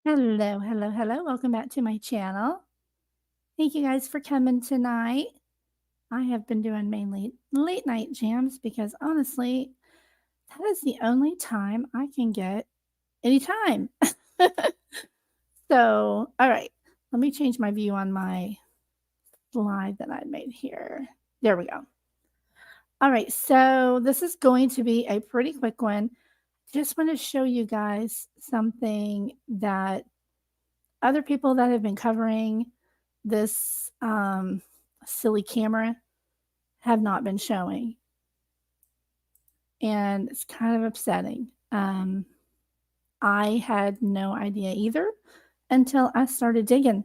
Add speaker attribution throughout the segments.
Speaker 1: Hello, hello, hello. Welcome back to my channel. Thank you guys for coming tonight. I have been doing mainly late night jams because honestly, that is the only time I can get any time. So, all right, let me change my view on my slide that I made here. There we go. All right, so this is going to be a pretty quick one. Just want to show you guys something that other people that have been covering this silly camera have not been showing. And it's kind of upsetting. I had no idea either until I started digging.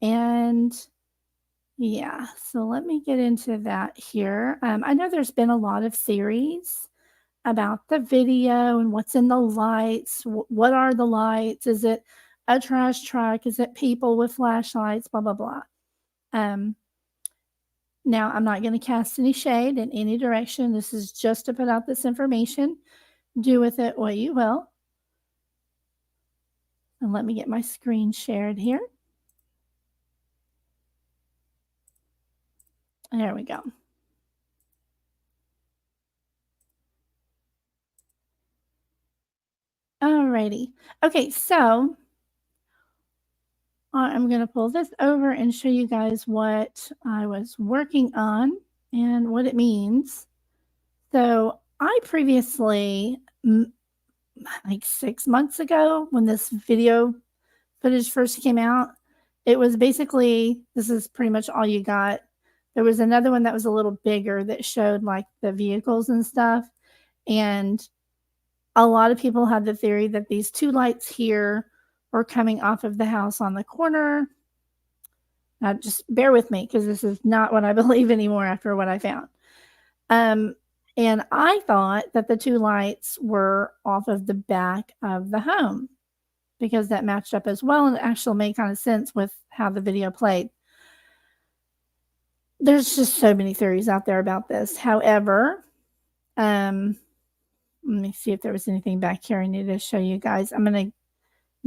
Speaker 1: And yeah, so let me get into that here. I know there's been a lot of theories about the video and what's in the lights. What are the lights? Is it a trash truck? Is it people with flashlights? Blah, blah, blah. Now, I'm not going to cast any shade in any direction. This is just to put out this information. Do with it what you will. And let me get my screen shared here. There we go. Alrighty. Okay, so I'm going to pull this over and show you guys what I was working on and what it means. So I previously, like 6 months ago, when this video footage first came out, it was basically, this is pretty much all you got. There was another one that was a little bigger that showed like the vehicles and stuff. And a lot of people had the theory that these two lights here were coming off of the house on the corner. Now, just bear with me because this is not what I believe anymore after what I found. And I thought that the two lights were off of the back of the home because that matched up as well and it actually made kind of sense with how the video played. There's just so many theories out there about this. However, let me see if there was anything back here I need to show you guys. I'm going to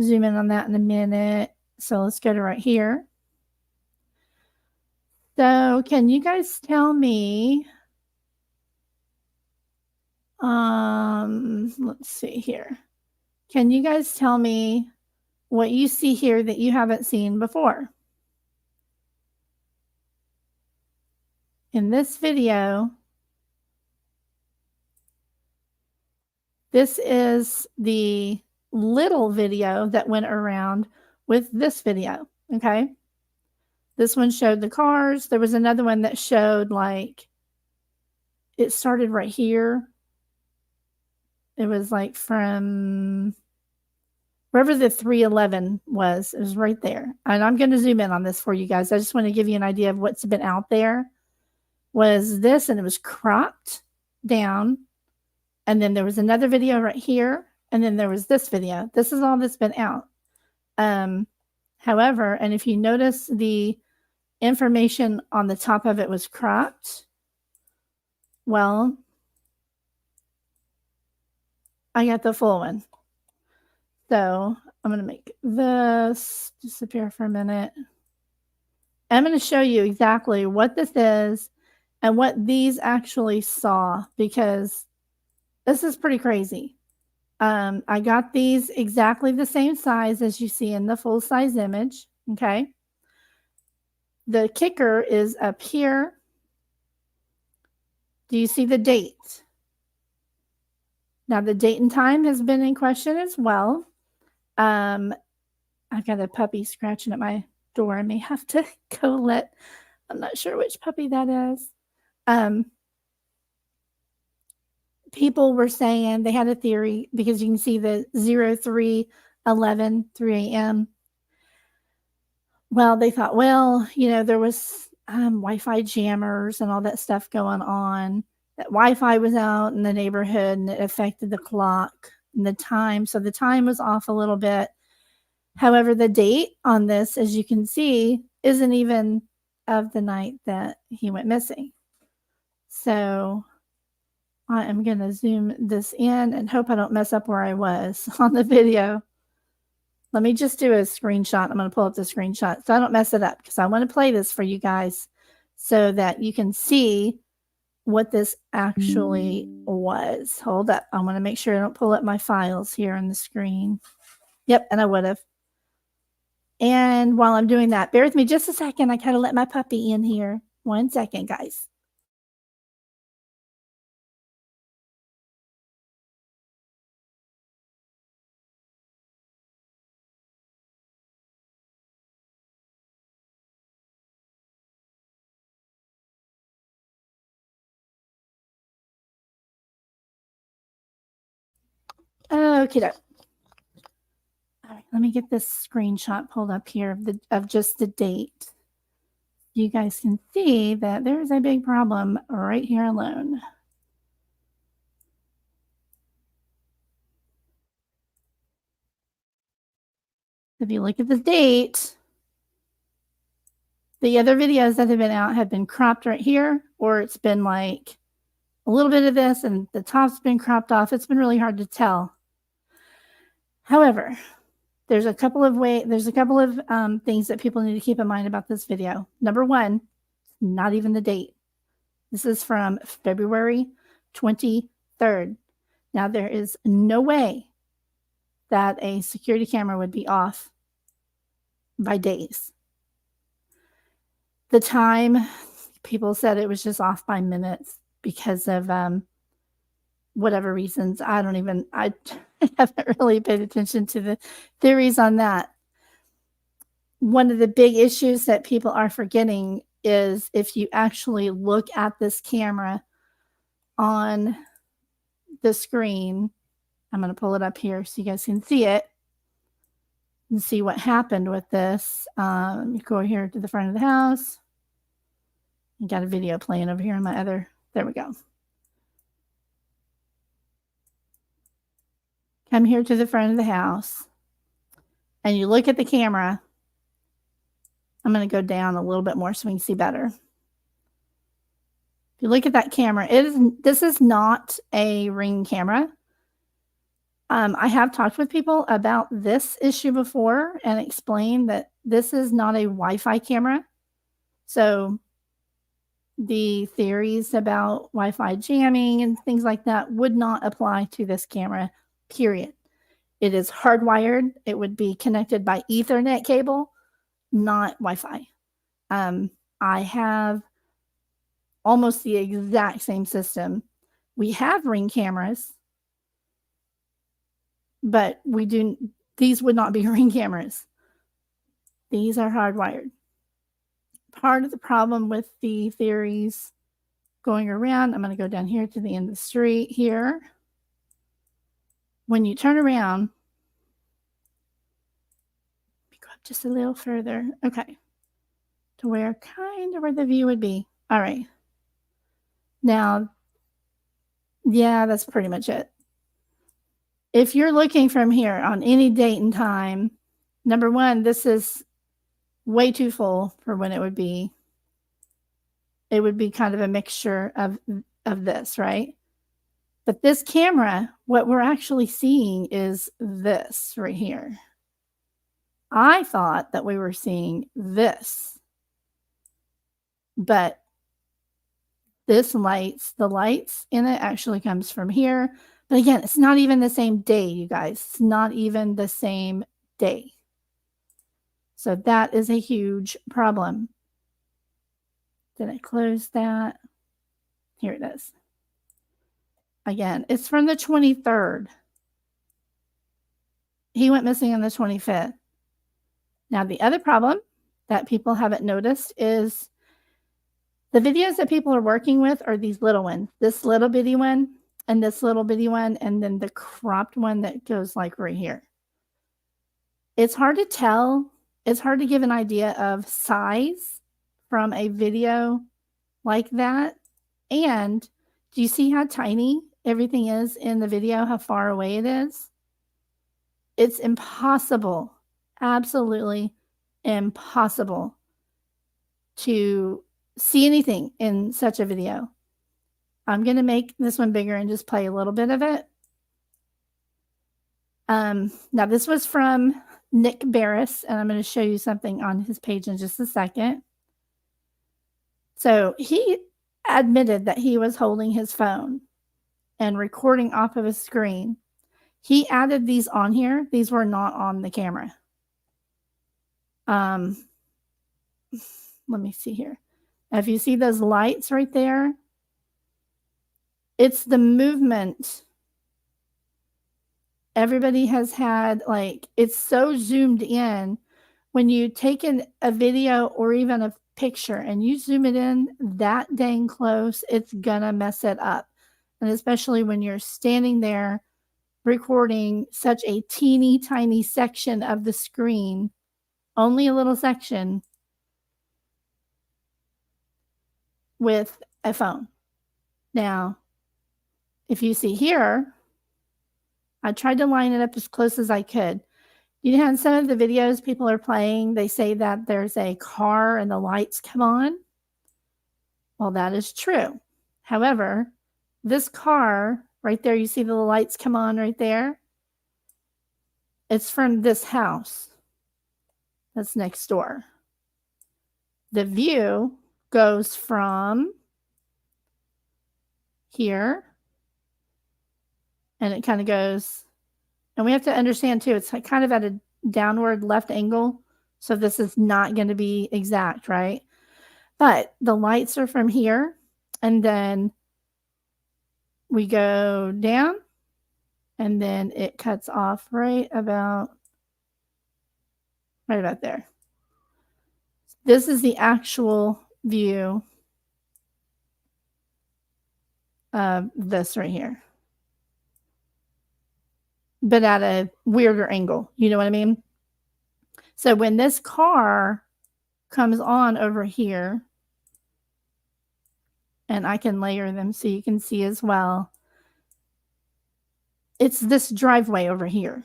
Speaker 1: zoom in on that in a minute. So let's go to right here. So can you guys tell me, let's see here. Can you guys tell me what you see here that you haven't seen before? In this video, this is the little video that went around with this video, okay? This one showed the cars. There was another one that showed like, it started right here. It was like from wherever the 311 was, it was right there. And I'm going to zoom in on this for you guys. I just want to give you an idea of what's been out there. Was this, and it was cropped down. And then there was another video right here. And then there was this video. This is all that's been out. However, and if you notice the information on the top of it was cropped, well, I got the full one. So I'm going to make this disappear for a minute. I'm going to show you exactly what this is and what these actually saw because this is pretty crazy. I got these exactly the same size as you see in the full size image. Okay. The kicker is up here. Do you see the date? Now the date and time has been in question as well. I've got a puppy scratching at my door. I may have to go I'm not sure which puppy that is. People were saying they had a theory because you can see the 0311 3 a.m. Well, they thought, well, you know, there was Wi-Fi jammers and all that stuff going on. That Wi-Fi was out in the neighborhood and it affected the clock and the time. So the time was off a little bit. However, the date on this, as you can see, isn't even of the night that he went missing. So I am going to zoom this in and hope I don't mess up where I was on the video. let me just do a screenshot. I'm going to pull up the screenshot so I don't mess it up, because I want to play this for you guys so that you can see what this actually was. Hold up. I want to make sure I don't pull up my files here on the screen. Yep, and I would have. And while I'm doing that, bear with me just a second. I kind of let my puppy in here. 1 second, guys. Okay. All right, let me get this screenshot pulled up here of just the date. You guys can see that there's a big problem right here alone. If you look at the date, the other videos that have been out have been cropped right here, or it's been like a little bit of this and the top's been cropped off. It's been really hard to tell. However, there's a couple of things that people need to keep in mind about this video. Number one, not even the date. This is from February 23rd. Now, there is no way that a security camera would be off by days. The time, people said it was just off by minutes because of whatever reasons. I haven't really paid attention to the theories on that. One of the big issues that people are forgetting is if you actually look at this camera on the screen, I'm going to pull it up here so you guys can see it and see what happened with this. Let me go here to the front of the house. I got a video playing over here on my other, there we go. Come here to the front of the house and you look at the camera. I'm going to go down a little bit more so we can see better. If you look at that camera, this is not a Ring camera. I have talked with people about this issue before and explained that this is not a Wi-Fi camera. So the theories about Wi-Fi jamming and things like that would not apply to this camera, period. It is hardwired. It would be connected by Ethernet cable, not Wi-Fi. I have almost the exact same system. We have Ring cameras, but these would not be Ring cameras. These are hardwired. Part of the problem with the theories going around, I'm going to go down here to the end of the street here. When you turn around, go up just a little further. Okay. To where the view would be. All right. Now, yeah, that's pretty much it. If you're looking from here on any date and time, number one, this is way too full for when it would be. It would be kind of a mixture of this, right? But this camera, what we're actually seeing is this right here. I thought that we were seeing this, but the lights in it actually comes from here. But again, it's not even the same day, you guys. It's not even the same day. So that is a huge problem. Did I close that? Here it is. Again, it's from the 23rd. He went missing on the 25th. Now, the other problem that people haven't noticed is the videos that people are working with are these little ones. This little bitty one and this little bitty one, and then the cropped one that goes like right here. It's hard to tell. It's hard to give an idea of size from a video like that. And do you see how tiny everything is in the video, how far away it is? It's impossible, absolutely impossible to see anything in such a video. I'm going to make this one bigger and just play a little bit of it. Now, this was from Nick Barris, and I'm going to show you something on his page in just a second. So he admitted that he was holding his phone and recording off of his screen. He added these on here. These were not on the camera. Let me see here. If you see those lights right there, it's the movement. Everybody has had, like, it's so zoomed in. When you take a video or even a picture and you zoom it in that dang close, it's gonna mess it up. And especially when you're standing there recording such a teeny tiny section of the screen, only a little section, with a phone. Now, if you see here, I tried to line it up as close as I could. You know, in some of the videos people are playing, they say that there's a car and the lights come on. Well, that is true. However, this car right there, you see the lights come on right there? It's from this house that's next door. The view goes from here, and it kind of goes, and we have to understand too, it's kind of at a downward left angle. So this is not going to be exact, right? But the lights are from here, and then we go down, and then it cuts off right about there. This is the actual view of this right here, but at a weirder angle. You know what I mean? So when this car comes on over here, and I can layer them so you can see as well, it's this driveway over here.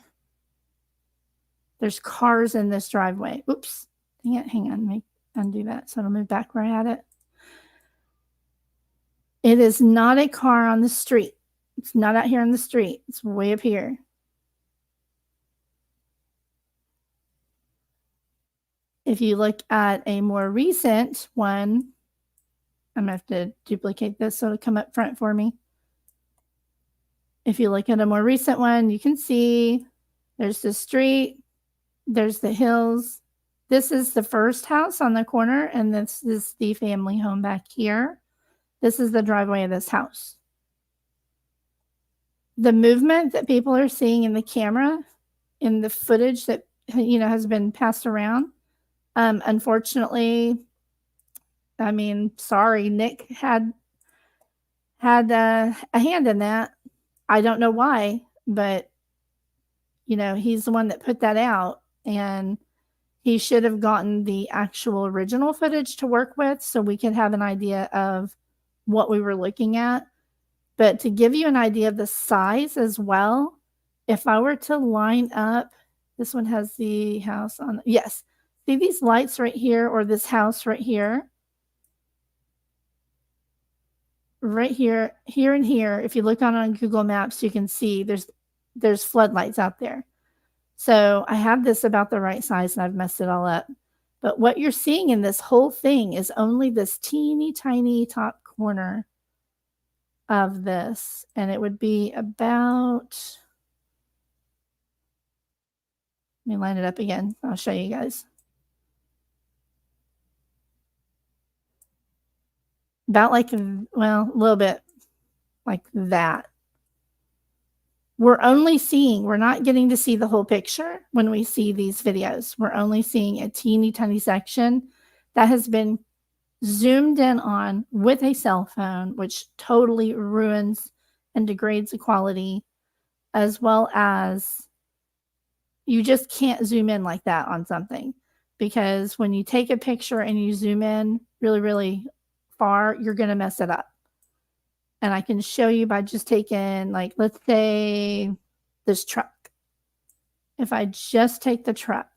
Speaker 1: There's cars in this driveway. Oops. Dang it. Hang on. Let me undo that so it'll move back where I had it. It is not a car on the street. It's not out here on the street. It's way up here. If you look at a more recent one, I'm going to have to duplicate this so it'll come up front for me. If you look at a more recent one, you can see there's the street, there's the hills. This is the first house on the corner, and this is the family home back here. This is the driveway of this house. The movement that people are seeing in the camera, in the footage that, you know, has been passed around, unfortunately, I mean, sorry, Nick had a hand in that. I don't know why, but, you know, he's the one that put that out, and he should have gotten the actual original footage to work with so we could have an idea of what we were looking at. But to give you an idea of the size as well, if I were to line up, this one has the house on, yes. See these lights right here, or this house right here? Right here, here and here, if you look on Google Maps, you can see there's floodlights out there. So I have this about the right size, and I've messed it all up. But what you're seeing in this whole thing is only this teeny tiny top corner of this. And it would be about, let me line it up again. I'll show you guys. About like, well, a little bit like that. We're not getting to see the whole picture when we see these videos. We're only seeing a teeny tiny section that has been zoomed in on with a cell phone, which totally ruins and degrades the quality, as well as you just can't zoom in like that on something, because when you take a picture and you zoom in really, really far, you're going to mess it up. And I can show you by just taking, like, let's say this truck. If I just take the truck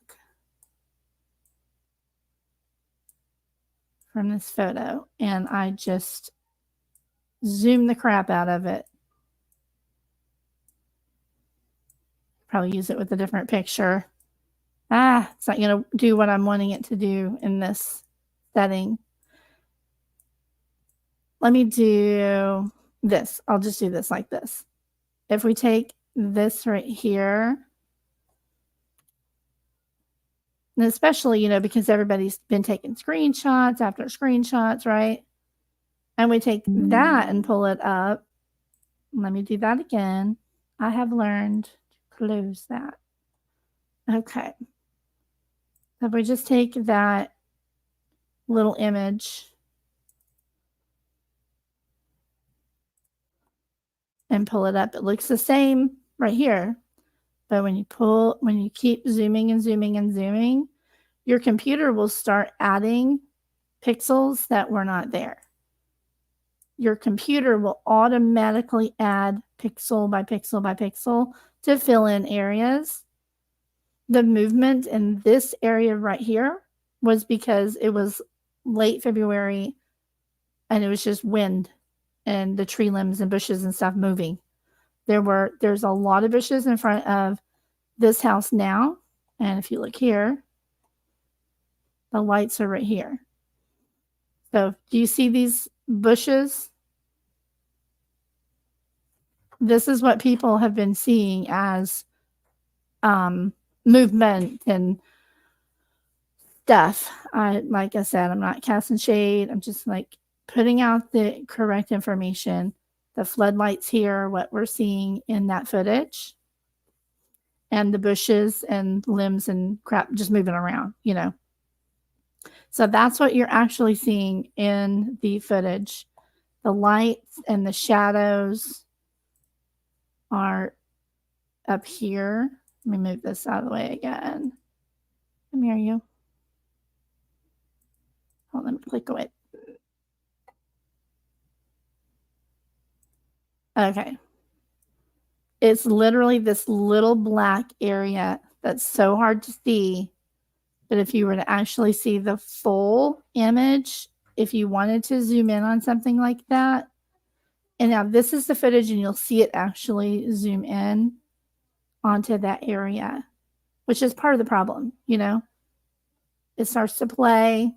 Speaker 1: from this photo and I just zoom the crap out of it, probably use it with a different picture. It's not going to do what I'm wanting it to do in this setting. Let me do this. I'll just do this like this. If we take this right here, and especially, you know, because everybody's been taking screenshots after screenshots, right? And we take that and pull it up. Let me do that again. I have learned to close that. Okay. So if we just take that little image and pull it up, it looks the same right here. But when you keep zooming and zooming and zooming, your computer will start adding pixels that were not there. Your computer will automatically add pixel by pixel by pixel to fill in areas. The movement in this area right here was because it was late February and it was just wind and the tree limbs and bushes and stuff moving. There's a lot of bushes in front of this house now. And if you look here, the lights are right here. So do you see these bushes? This is what people have been seeing as movement and stuff. Like I said, I'm not casting shade. I'm just like putting out the correct information. The floodlights here, what we're seeing in that footage, and the bushes and limbs and crap just moving around, you know. So that's what you're actually seeing in the footage. The lights and the shadows are up here. Let me move this out of the way again. Come here, you. Oh, let me click away. Okay. It's literally this little black area that's so hard to see. But if you were to actually see the full image, if you wanted to zoom in on something like that, and now this is the footage and you'll see it actually zoom in onto that area, which is part of the problem, you know? It starts to play.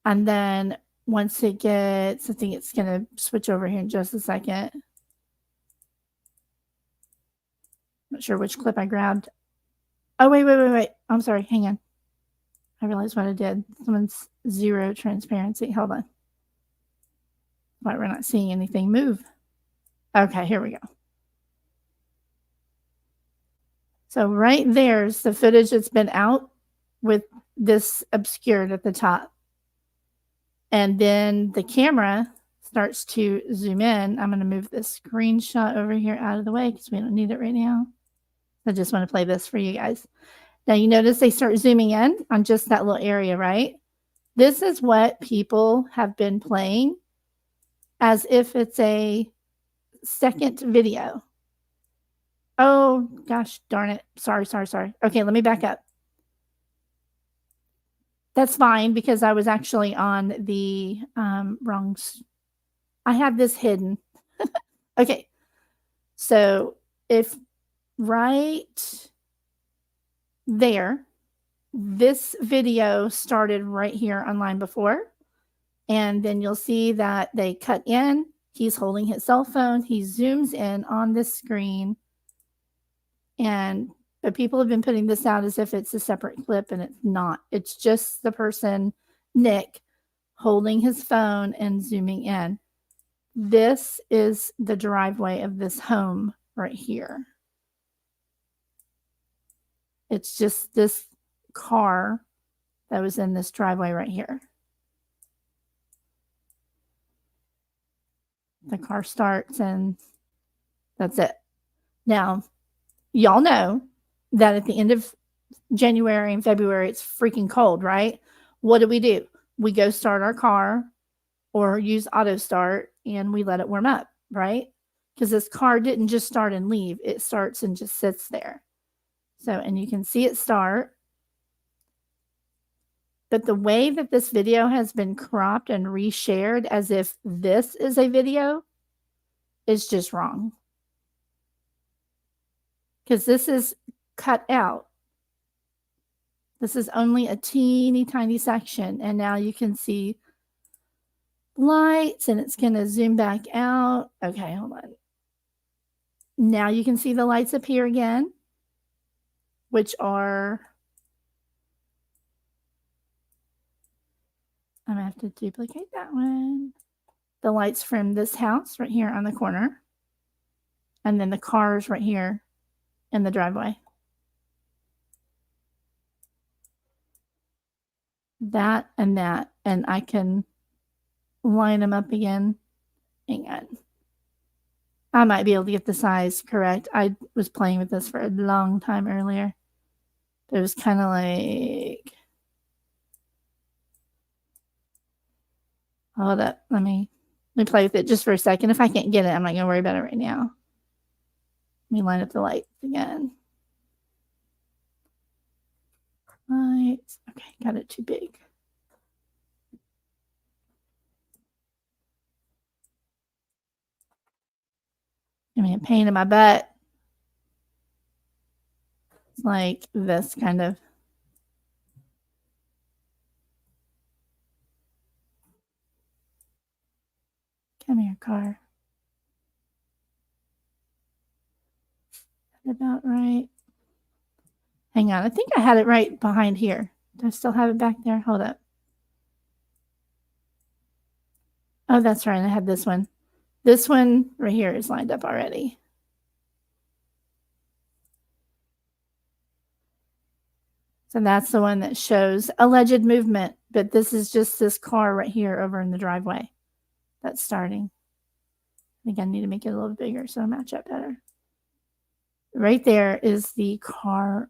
Speaker 1: And then once it gets, I think it's going to switch over here in just a second. Not sure which clip I grabbed. Oh, wait. I'm sorry. Hang on. I realized what I did. Someone's zero transparency. Hold on. Why we're not seeing anything move. Okay, here we go. So right there's the footage that's been out with this obscured at the top. And then the camera starts to zoom in. I'm going to move this screenshot over here out of the way because we don't need it right now. I just want to play this for you guys. Now you notice they start zooming in on just that little area, right? This is what people have been playing as if it's a second video. Oh, gosh darn it. Sorry. Okay, let me back up. That's fine because I was actually on the wrong. I have this hidden. Okay. So if right there, this video started right here on line before. And then you'll see that they cut in. He's holding his cell phone. He zooms in on this screen. And but people have been putting this out as if it's a separate clip, and it's not. It's just the person, Nick, holding his phone and zooming in. This is the driveway of this home right here. It's just this car that was in this driveway right here. The car starts and that's it. Now, y'all know that at the end of January and February, it's freaking cold, right? What do? We go start our car or use auto start and we let it warm up, right? Because this car didn't just start and leave. It starts and just sits there. So, and you can see it start. But the way that this video has been cropped and reshared as if this is a video is just wrong. because this is cut out. This is only a teeny tiny section, and now you can see lights, and it's going to zoom back out. Okay, hold on. Now you can see the lights appear again, which are, I'm going to have to duplicate that one. The lights from this house right here on the corner, and then the cars right here in the driveway. That and that, and I can line them up again. Hang on. I might be able to get the size correct. I was playing with this for a long time earlier. It was kind of like, hold up, let me play with it just for a second. If I can't get it, I'm not gonna worry about it right now. Let me line up the lights again. Lights, okay, got it too big. Give me a pain in my butt. It's like this kind of. Come here, car. That about right. Hang on, I think I had it right behind here. Do I still have it back there? Hold up. Oh, that's right, I had this one. This one right here is lined up already. So that's the one that shows alleged movement, but this is just this car right here over in the driveway that's starting. I think I need to make it a little bigger so it'll match up better. Right there is the car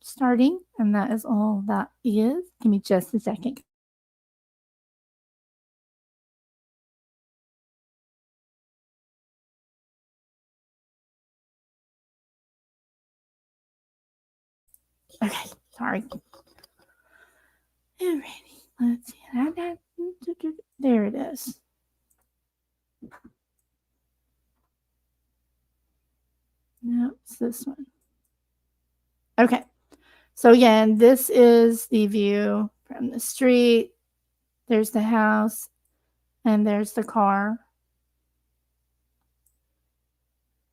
Speaker 1: starting, and that is all that is. Give me just a second. Okay, sorry. Alrighty, let's see. There it is. No, it's this one. Okay. So again, this is the view from the street. There's the house, and there's the car.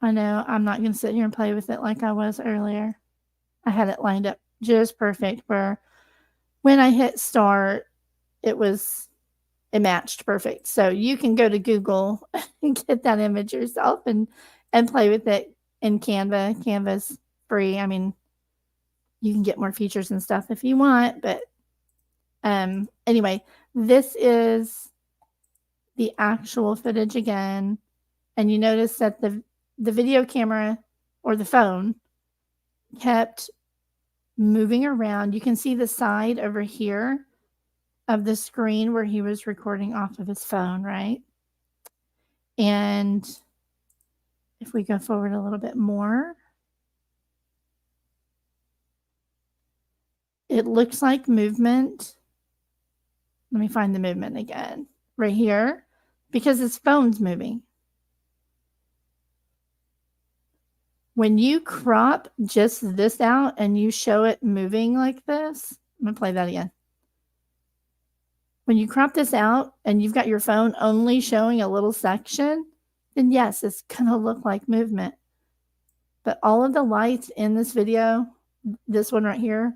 Speaker 1: I know I'm not going to sit here and play with it like I was earlier. I had it lined up just perfect where when I hit start, it matched perfect. So you can go to Google and get that image yourself and play with it in Canva. Canva's free. I mean, you can get more features and stuff if you want, but anyway, this is the actual footage again. And you notice that the video camera or the phone kept moving around. You can see the side over here of the screen where he was recording off of his phone, right? And if we go forward a little bit more, it looks like movement. Let me find the movement again. Right here, because his phone's moving. When you crop just this out and you show it moving like this, I'm going to play that again. When you crop this out and you've got your phone only showing a little section, then yes, it's going to look like movement. But all of the lights in this video, this one right here,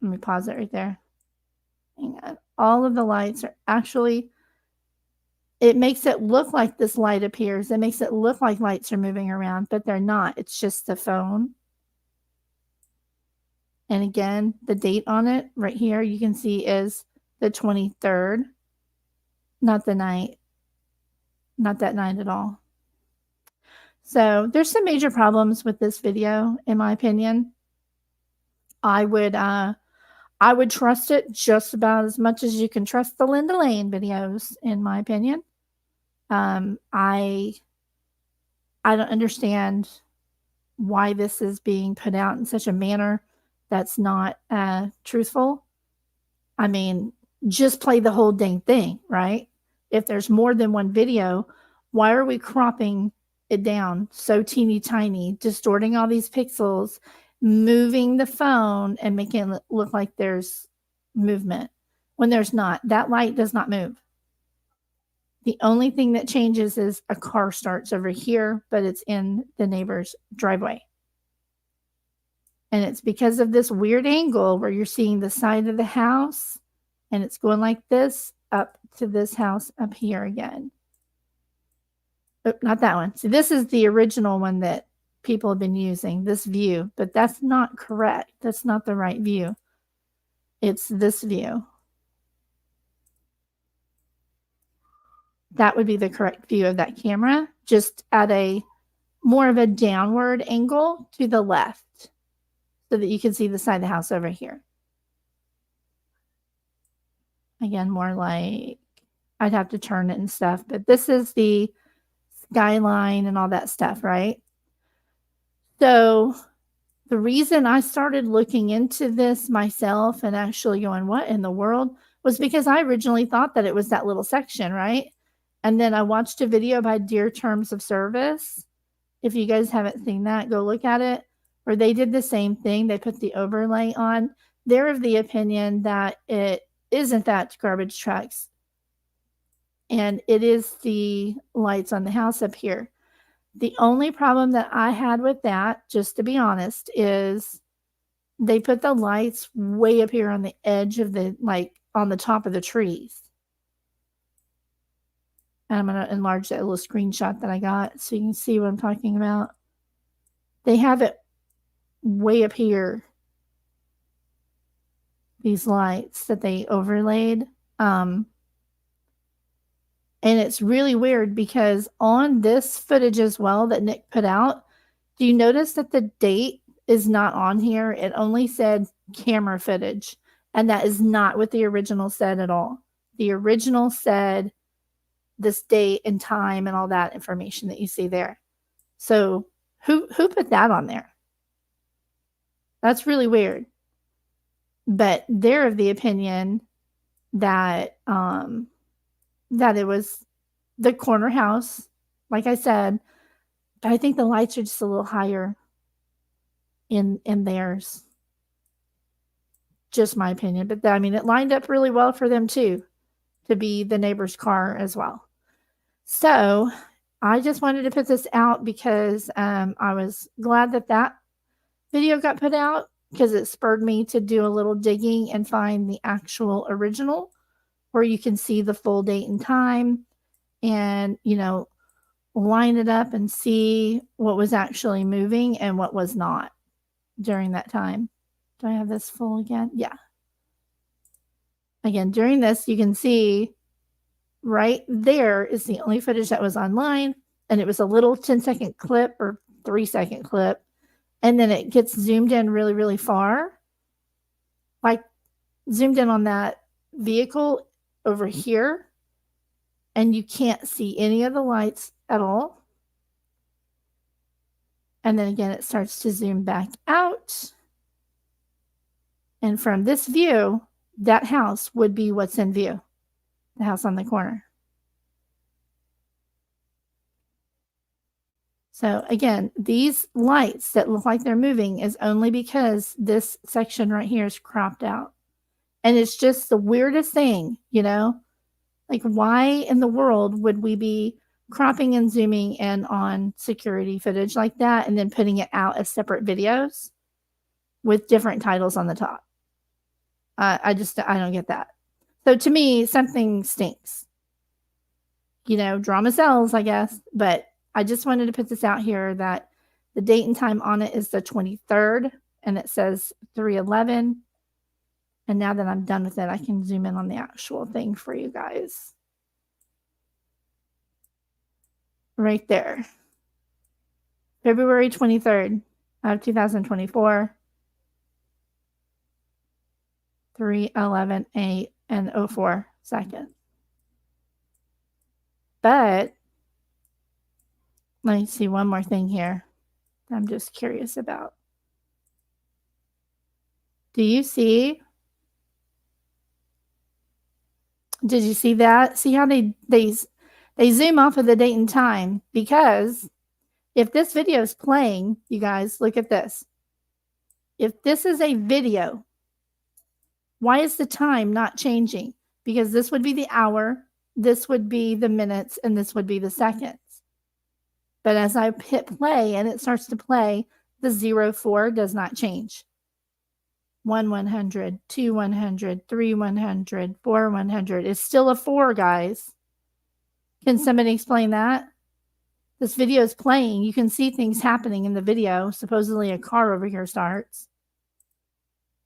Speaker 1: let me pause it right there. Hang on. All of the lights are actually, it makes it look like this light appears. It makes it look like lights are moving around, but they're not. It's just the phone. And again, the date on it right here, you can see is the 23rd, not the night, not that night at all. So there's some major problems with this video, in my opinion. I would trust it just about as much as you can trust the Linda Lane videos, in my opinion. I don't understand why this is being put out in such a manner that's not truthful. I mean, just play the whole dang thing, right? If there's more than one video, why are we cropping it down so teeny tiny, distorting all these pixels, moving the phone and making it look like there's movement when there's not. That light does not move. The only thing that changes is a car starts over here, but it's in the neighbor's driveway. And it's because of this weird angle where you're seeing the side of the house and it's going like this up to this house up here again. Oh, not that one. See, this is the original one that people have been using, this view, but that's not correct. That's not the right view. It's this view. That would be the correct view of that camera, just at a more of a downward angle to the left so that you can see the side of the house over here. Again, more like I'd have to turn it and stuff, but this is the skyline and all that stuff, right? So the reason I started looking into this myself and actually going, what in the world, was because I originally thought that it was that little section, right? And then I watched a video by Dear Terms of Service. If you guys haven't seen that, go look at it. Where they did the same thing. They put the overlay on. They're of the opinion that it isn't that garbage trucks. And it is the lights on the house up here. The only problem that I had with that, just to be honest, is they put the lights way up here on the edge of the, like, on the top of the trees. And I'm going to enlarge that little screenshot that I got so you can see what I'm talking about. They have it way up here, these lights that they overlaid. And it's really weird because on this footage as well that Nick put out, do you notice that the date is not on here? It only said camera footage. And that is not what the original said at all. The original said this date and time and all that information that you see there. So who put that on there? That's really weird. But they're of the opinion that that it was the corner house, like I said. But I think the lights are just a little higher in theirs. Just my opinion. But I mean, it lined up really well for them too, to be the neighbor's car as well. So I just wanted to put this out because I was glad that that video got put out, because it spurred me to do a little digging and find the actual original where you can see the full date and time and, you know, line it up and see what was actually moving and what was not during that time. Do I have this full again? Yeah. Again, during this, you can see right there is the only footage that was online, and it was a little 10-second clip or 3-second clip. And then it gets zoomed in really, really far, like zoomed in on that vehicle over here, and you can't see any of the lights at all. And then again, it starts to zoom back out. And from this view, that house would be what's in view, the house on the corner. So again, these lights that look like they're moving is only because this section right here is cropped out. And it's just the weirdest thing, you know? Like, why in the world would we be cropping and zooming in on security footage like that and then putting it out as separate videos with different titles on the top? I don't get that. So to me, something stinks. You know, drama sells, I guess, but I just wanted to put this out here that the date and time on it is the 23rd, and it says 3/11. And now that I'm done with it, I can zoom in on the actual thing for you guys. Right there. February 23rd of 2024. 3:11 and 04 seconds. But let me see one more thing here I'm just curious about. Do you see? Did you see that? See how they zoom off of the date and time, because If this video is playing, you guys, look at this. If this is a video, why is the time not changing? Because this would be the hour, this would be the minutes, and this would be the seconds. But as I hit play and it starts to play, the 04 does not change. 1 100, 2 100, 3 100, 4 100. It's still a 4, guys. Can somebody explain that? This video is playing. You can see things happening in the video. Supposedly a car over here starts.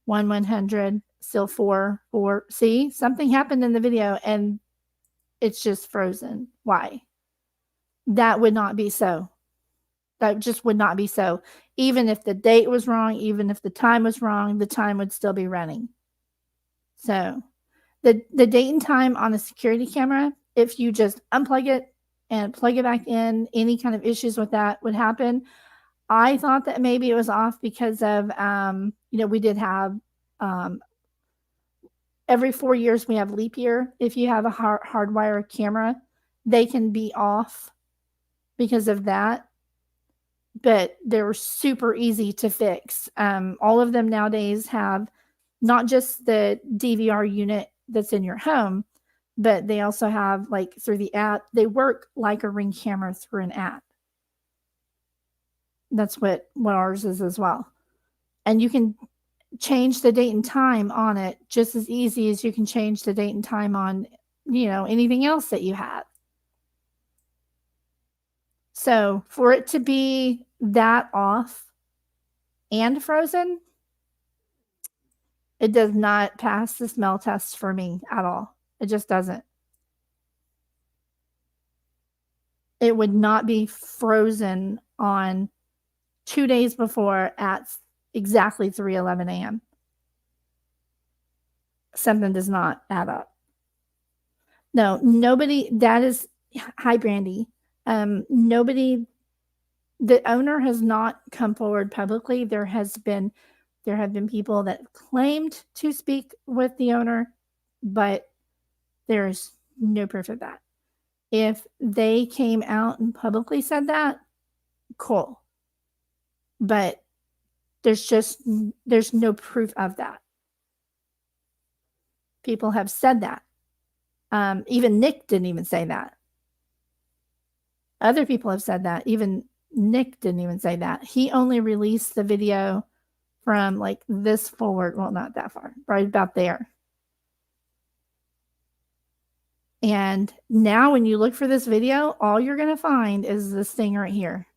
Speaker 1: 1 100, still 4 4. See, something happened in the video and it's just frozen. Why? That would not be so. That just would not be so. Even if the date was wrong, even if the time was wrong, the time would still be running. So the date and time on a security camera, if you just unplug it and plug it back in, any kind of issues with that would happen. I thought that maybe it was off because of, we did have, every 4 years we have leap year. If you have a hardwire camera, they can be off because of that. But they're super easy to fix. All of them nowadays have not just the DVR unit that's in your home, but they also have, like, through the app, they work like a Ring camera through an app. That's what ours is as well. And you can change the date and time on it just as easy as you can change the date and time on, anything else that you have. So for it to be that off and frozen, it does not pass the smell test for me at all. It just doesn't. It would not be frozen on 2 days before at exactly 3:11 a.m. Something does not add up. No, nobody, that is, hi, Brandy. Nobody, the owner has not come forward publicly. There have been people that claimed to speak with the owner, but there's no proof of that. If they came out and publicly said that, cool. But there's no proof of that. People have said that. Even Nick didn't even say that. Other people have said that. Even Nick didn't even say that. He only released the video from, like, this forward. Well, not that far, right about there. And now when you look for this video, all you're going to find is this thing right here.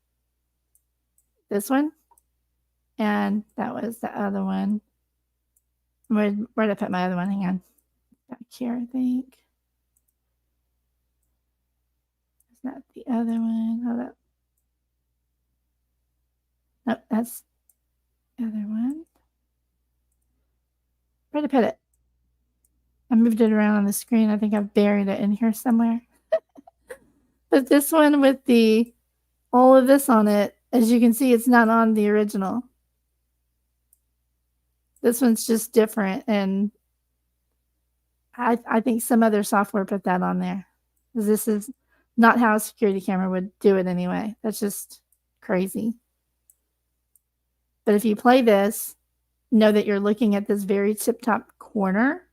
Speaker 1: This one. And that was the other one. Where did I put my other one? Hang on. Back here, I think. Is that the other one? Hold up. Nope, that's the other one. Where did I put it? I moved it around on the screen. I think I've buried it in here somewhere. But this one with all of this on it, as you can see, it's not on the original. This one's just different, and I think some other software put that on there. This is not how a security camera would do it anyway. That's just crazy. But if you play this, know that you're looking at this very tip-top corner,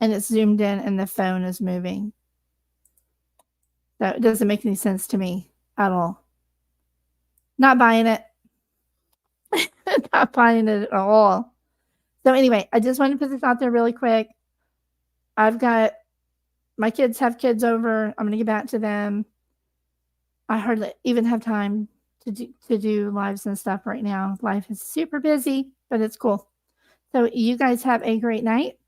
Speaker 1: and it's zoomed in and the phone is moving. So it doesn't make any sense to me at all. Not buying it. Not buying it at all. So anyway, I just wanted to put this out there really quick. My kids have kids over. I'm going to get back to them. I hardly even have time to do lives and stuff right now. Life is super busy, but it's cool. So you guys have a great night.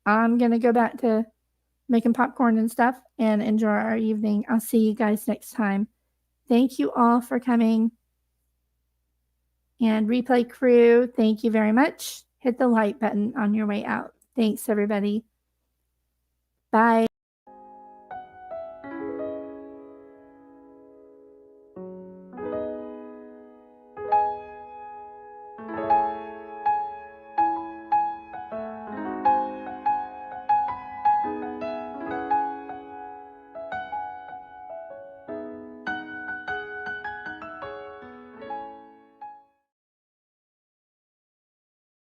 Speaker 1: I'm going to go back to making popcorn and stuff and enjoy our evening. I'll see you guys next time. Thank you all for coming. And replay crew, thank you very much. Hit the like button on your way out. Thanks, everybody. Bye.